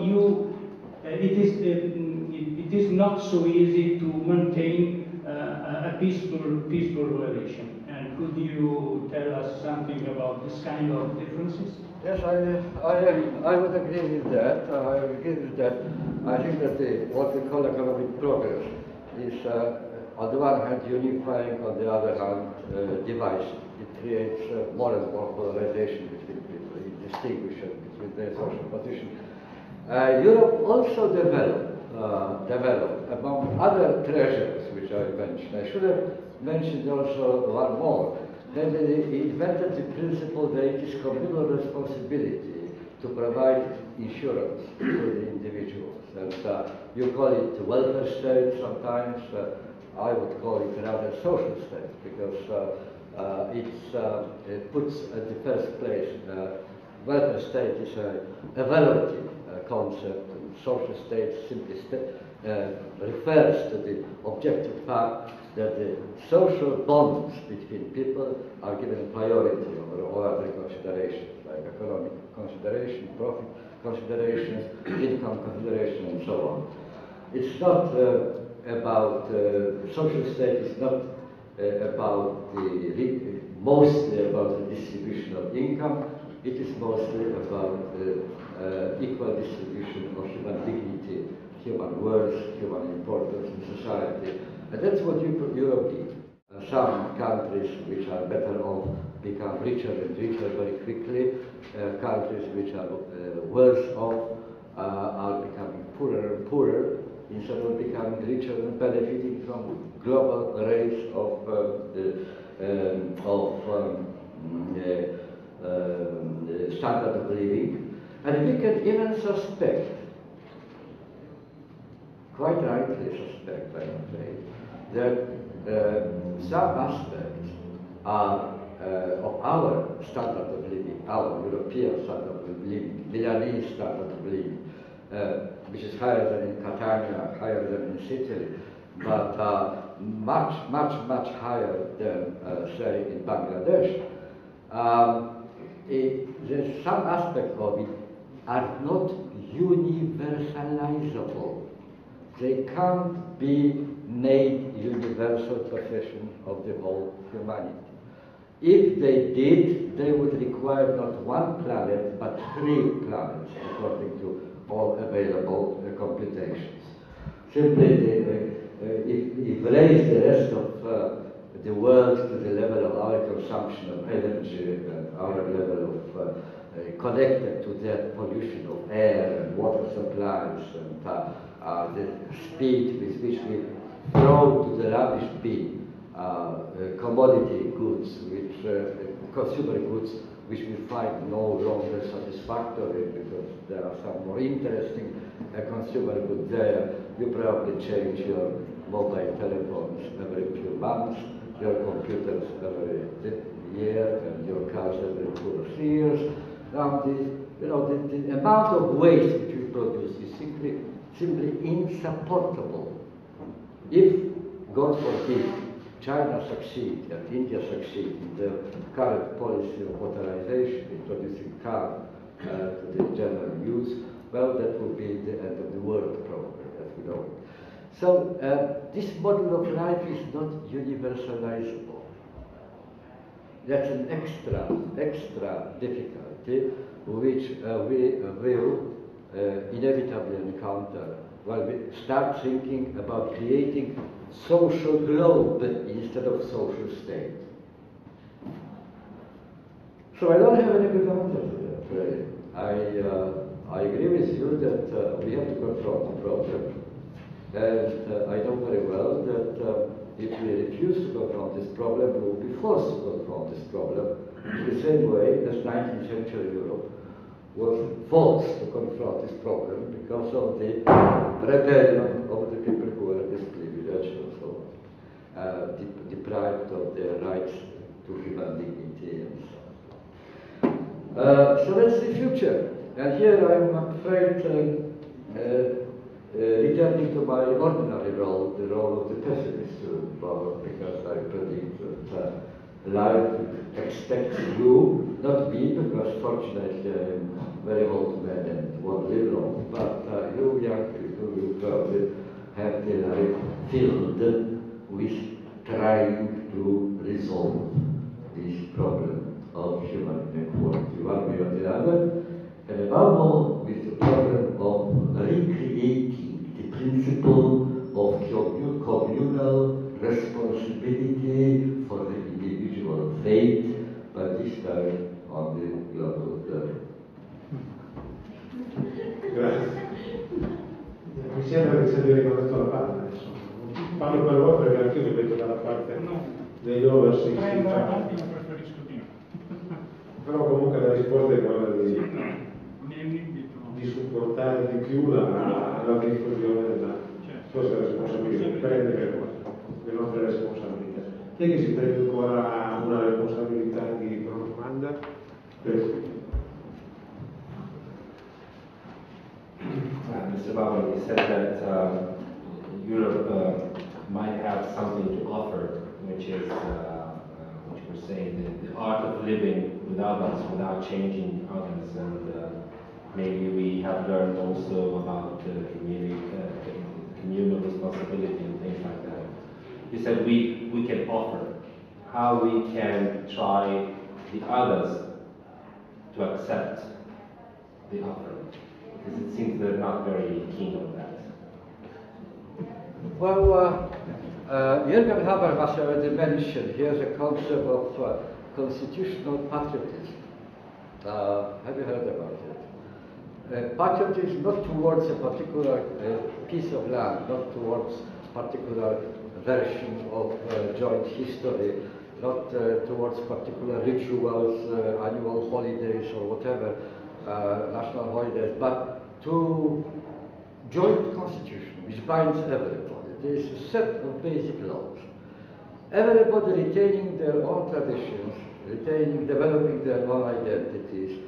S3: it is not so easy to maintain a peaceful relation. And could you tell us something about this kind of differences?
S2: Yes, I would agree with that. I agree with that. I think that what we call economic progress is, on the one hand, unifying, on the other hand, divisive. It creates more and more polarization between people, distinction between their social position. Europe also developed among other treasures which I mentioned. I should have mentioned also one more. Then they invented the principle that it is communal responsibility to provide insurance to the individuals. And you call it welfare state sometimes. I would call it rather social state, because it puts at the first place, welfare state is a relative concept. Social state simply refers to the objective fact that the social bonds between people are given priority over other considerations, like economic consideration, profit considerations, income consideration, and so on. It's not about, social state is not about mostly about the distribution of income. It is mostly about equal distribution of human dignity, human worth, human importance in society. And that's what Europe did. Some countries which are better off become richer and richer very quickly. Countries which are worse off are becoming poorer and poorer, instead of becoming richer and benefiting from global rates of standard of living. And we can even suspect, quite rightly suspect, I'm afraid, that some aspects are of our standard of living, our European standard of living, Milanese standard of living, which is higher than in Catania, higher than in Sicily, but much, much, much higher than, say, in Bangladesh. There's some aspects of it are not universalizable. They can't be made universal possession of the whole humanity. If they did, they would require not one planet, but 3 planets, according to all available computations. Simply, if raise the rest of the world to the level of our consumption of energy and our level of connected to that pollution of air and water supplies and the speed with which we throw to the rubbish bin commodity goods, which consumer goods, which we find no longer satisfactory because there are some more interesting consumer goods there. You probably change your mobile telephones every few months, your computers every year, and your cars every 2 or 3 years. Now, the amount of waste which we produce is simply insupportable. If, God forbid, China succeed and India succeed in their current policy of motorization, introducing cars to the general use, well, that will be the end of the world, probably, as we know. So this model of life is not universalizable. That's an extra difficulty which we will inevitably encounter while we start thinking about creating social globe instead of social state. So I don't have any good answer to that, really. I agree with you that we have to confront the problem. And I know very well that if we refuse to confront this problem, we will be forced to confront this problem in the same way as 19th century Europe was forced to confront this problem because of the rebellion of the people who were disprivileged and so on, deprived of their rights to human dignity and so on. So that's the future. And here I'm afraid returning to my ordinary role, the role of the pessimist, because I predict that life expects you, not me, because fortunately I'm very old man and won't live long, but you young people will probably have the life filled with trying to resolve this problem of human inequality, one way or the other, and above all with the problem of recreating the principle of communal responsibility for the individual fate, but this time on the global level.
S1: Grazie. Mi sembra che ci abbia ricordato la palla, insomma. Parlo per voi perché anche io mi metto dalla parte degli overseas.
S3: Prendo avanti, ma preferisco di no.
S1: Però comunque la risposta è quella
S3: Nell'ambito.
S1: di supportare di più la diffusione della nostra responsabilità, prendere le nostre responsabilità. Chi è che si prende ancora una responsabilità di domanda?
S4: Mr. Bauman, you said that Europe might have something to offer, which is what you were saying, the art of living without us, without changing others, and maybe we have learned also about communal responsibility and things like that. You said we can offer, how we can try the others to accept the offer. Because it seems they're not very keen on that.
S2: Well, Jürgen Habermas already mentioned here's a concept of constitutional patriotism. Have you heard about it? Patriotism not towards a particular piece of land, not towards a particular version of joint history, not towards particular rituals, annual holidays or whatever, national holidays, but to joint constitution which binds everybody. There is a set of basic laws. Everybody retaining their own traditions, developing their own identities,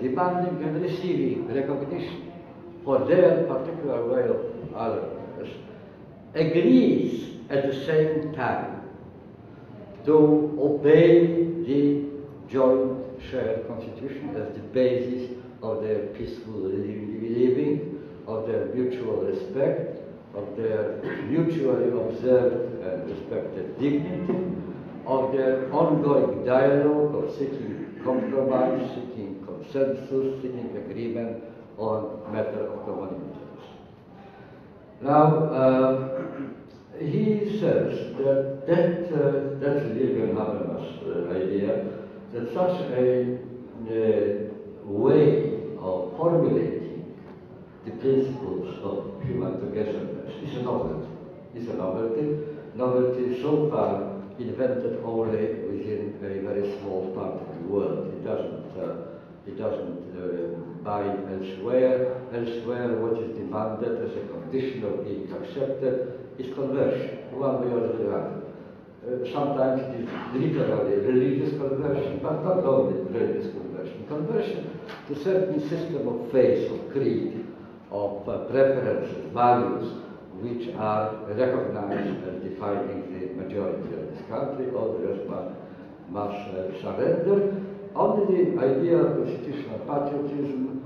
S2: demanding and receiving recognition for their particular way of otherness, agrees at the same time to obey the joint shared constitution as the basis of their peaceful living, of their mutual respect, of their mutually observed and respected dignity, of their ongoing dialogue of seeking compromise, seeking consensus, seeking agreement on matter of common interest. Now, he says that that's Jürgen Habermas' idea, that such a way of formulating the principles of human togetherness is a novelty. It's a novelty so far invented only within a very small part of the world. It doesn't bind elsewhere. Elsewhere, what is demanded as a condition of being accepted is conversion, one way or the other. Sometimes it is literally religious conversion, but not only religious conversion. Conversion to a certain system of faith, of creed, of preferences, values, which are recognized as defining the majority of this country. All the rest must surrender. Only the idea of constitutional patriotism,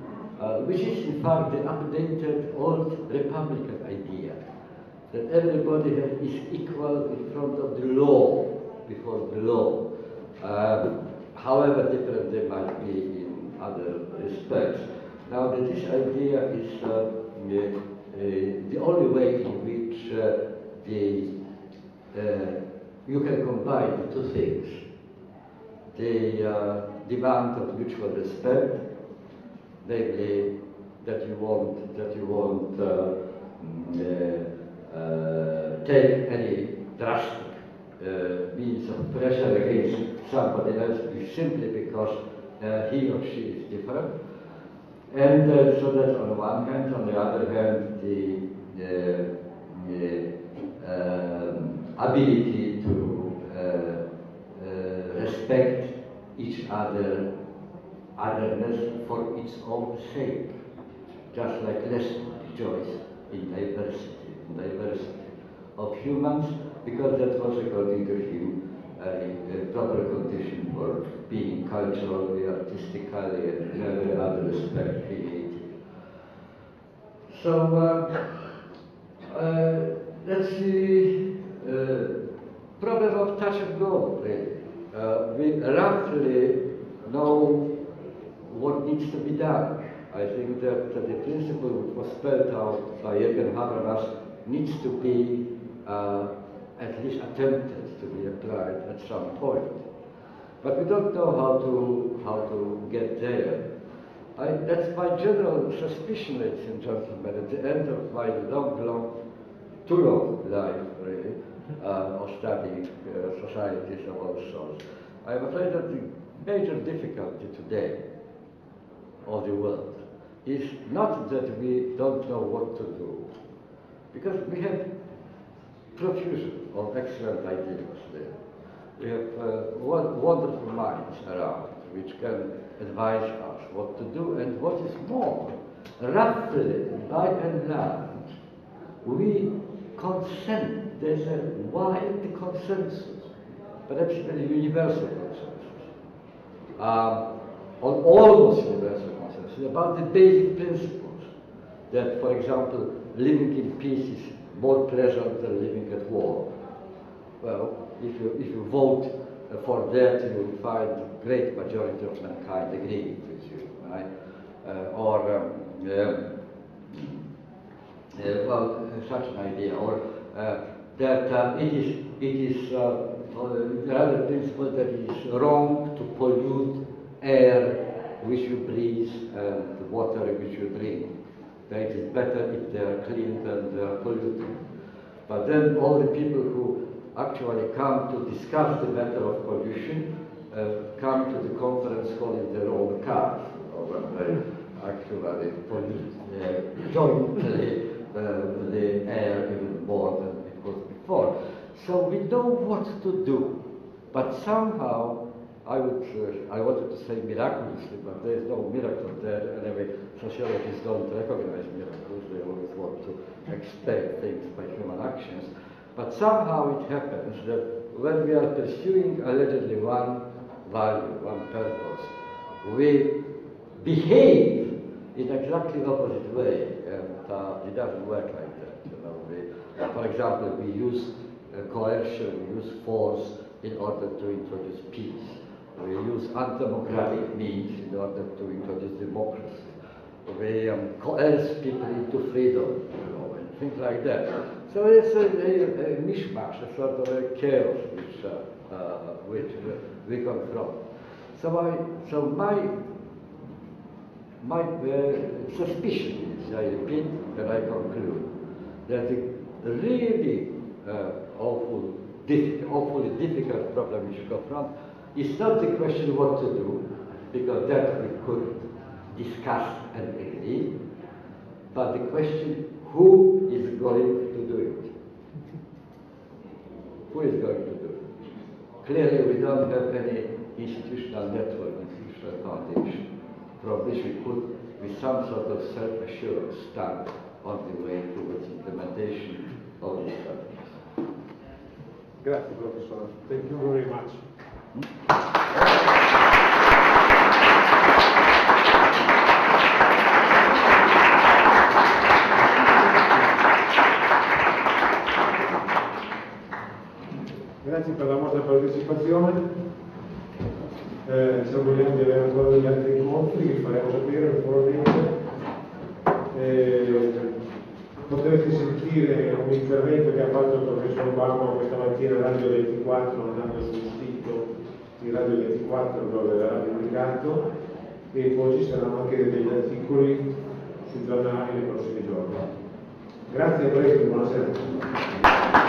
S2: which is in fact the updated old republican idea, that everybody is equal in front of the law, before the law, however different they might be in other respects. Now, this idea is the only way in which you can combine the two things. The demand of mutual respect, namely that you won't take any drastic means of pressure against somebody else simply because he or she is different. And so that's on the one hand. On the other hand, the ability to respect each otherness for its own sake, just like Lezione rejoices in diversity of humans, because that was, according to him, a proper condition for being culturally, artistically, and in every other respect creative. So that's the problem of touch and go, really. We roughly know what needs to be done. I think that the principle which was spelled out by Jürgen Habermas needs to be at least attempted to be applied at some point. But we don't know how to get there. That's my general suspicion, ladies and gentlemen, at the end of my too long life, really, of studying societies of all sorts. I'm afraid that the major difficulty today of the world is not that we don't know what to do, because we have profusion of excellent ideas there. We have wonderful minds around which can advise us what to do, and what is more, roughly, by and large, we consent. There's a wide consensus, perhaps a universal consensus, on almost universal consensus about the basic principles that, for example, living in peace is more pleasant than living at war. Well, if you vote for that, you will find the great majority of mankind agreeing with you, right? Well, such an idea, or that it is another principle that it is wrong to pollute air which you breathe and water which you drink. That it is better if they are clean than they are polluted. But then all the people who actually come to discuss the matter of pollution come to the conference hall in their own cars, or they actually pollute jointly the air even more than it was before. So we know what to do, but somehow I wanted to say miraculously, but there is no miracle there. Anyway, sociologists don't recognize miracles. They always want to explain things by human actions. But somehow it happens that when we are pursuing allegedly one value, one purpose, we behave in exactly opposite way, and it doesn't work like that. You know, for example, we use coercion, we use force in order to introduce peace. We use undemocratic means in order to introduce democracy. We coerce people into freedom, you know, and things like that. So it's a mishmash, a sort of a chaos which we confront. So my suspicion is, I repeat, and I conclude, that the really awfully difficult problem which we confront is not the question what to do, because that we could discuss and agree, but the question who is going to do it? Who is going to do it? Clearly we don't have any institutional network, institutional foundation, from which we could, with some sort of self-assurance, start on the way towards implementation of these strategies.
S1: Grazie, Professor. Thank you very much. Grazie per la vostra partecipazione. Ci auguriamo di avere ancora degli altri incontri che faremo sapere naturalmente. Potrete sentire un intervento che ha fatto il professor Bauman questa mattina a Radio 24, andando sul sito di Radio 24 dove verrà pubblicato, e poi ci saranno anche degli articoli sui giornali nei prossimi giorni. Grazie a presto, buonasera.